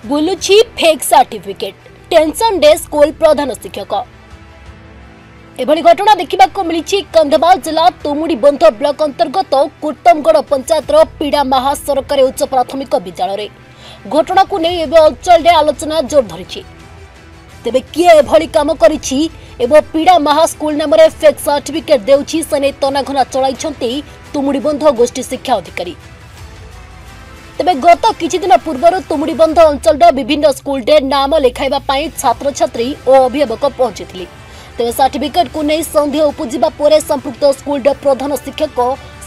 बुलुछि fake certificate tension डे school प्रधान शिक्षक एभली घटना देखा मिली कंधमाल जिला तुमुड़ीबंध ब्लॉक अंतर्गत कुर्तमगढ़ पंचायत पीड़ामाहा सरकारी उच्च प्राथमिक विद्यालय घटना को नहीं एवं अंचल आलोचना जोर धरी तेबे किए एभली काम करिछि एवं पीड़ामाहा स्कूल नाम फेक सर्टिफिकेट देउछि सेने तनाघना चलाई तुमुड़ीबंध गोष्ठी शिक्षा अधिकारी। तेबे गत किछि दिन पूर्व तुमुड़ीबंध अंचल विभिन्न स्कूल नाम लिखाइबा पई छात्र छात्री और अभिभावक पहुंची। तेज सर्टिफिकेट को नहीं सन्देह उपजा पर संपुक्त स्कूल प्रधान शिक्षक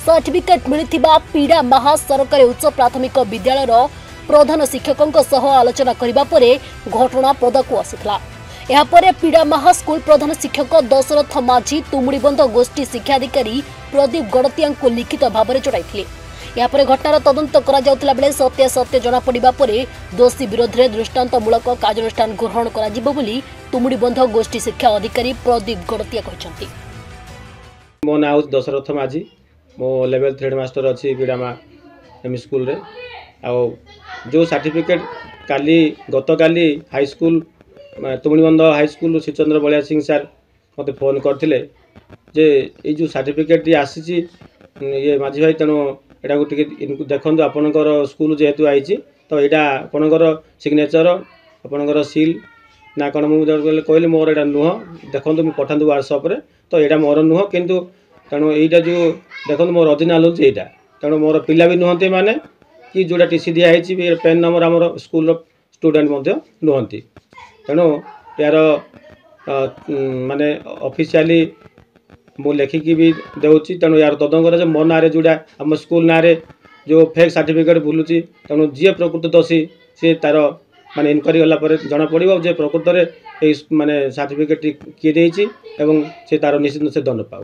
सर्टिफिकेट मिलता पीड़ामाहा सरकारी उच्च प्राथमिक विद्यालय प्रधान शिक्षकों सह आलोचना करने पर घटना पदक आसाला। यापर पीड़ामाहा स्कूल प्रधान शिक्षक दशरथ माझी तुमुड़ीबंध गोष्ठी शिक्षाधिकारी प्रदीप गड़तिया लिखित भाव में चढ़ाई। यापर घटनार तदंत करा बेले सत्यासत्य जनापड़ा पर दोषी विरोध में दृष्टांतमूलक कार्यानुष्ठान ग्रहण कर तुमुड़ीबंध गोष्ठी शिक्षा अधिकारी प्रदीप गड़तिया कहते। मो ना दशरथ माझी मो लेवल 3 मास्टर अच्छी पीड़ामा एम स्कूल रे आओ जो सर्टिफिकेट काली गत Kali high school Tumudibandh high school Shrichandra Balia Singh sir मत फोन करते जे ये जो सर्टिफिकेट आसी ये माझी भाई तेणु यहाँ टे देखो आपणकर स्कूल जेहेतु आई तो यहाँ आपणकर सिग्नेचर आपणकर सील ना कौन मुझे कहली मोर यहाँ नुह देखो मुझे पठातु व्हाट्सअप तो यहाँ मोर नुह किंतु तेणु यहाँ जो देखो मोर ओरिजिनाल हूँ यहाँ तेणु मोर पिला भी नुहति माने कि जोड़ा टीसी दिखाई पेन नंबर आमर स्कूल स्टूडेंट नुहति तेणु यार माने ऑफिशियली मु लेखिकी भी देउची तेणु यार तदंत कर मो ना जोड़ा आम स्कूल ना जो फेक सर्टिफिकेट बुलूची तेणु जी प्रकृत दोषी सी तार माने इनक्वारी गला जना पड़ो जे प्रकृत में माने सर्टिफिकेट किए देछि एवं से तार निश्चित से दंड पाऊ।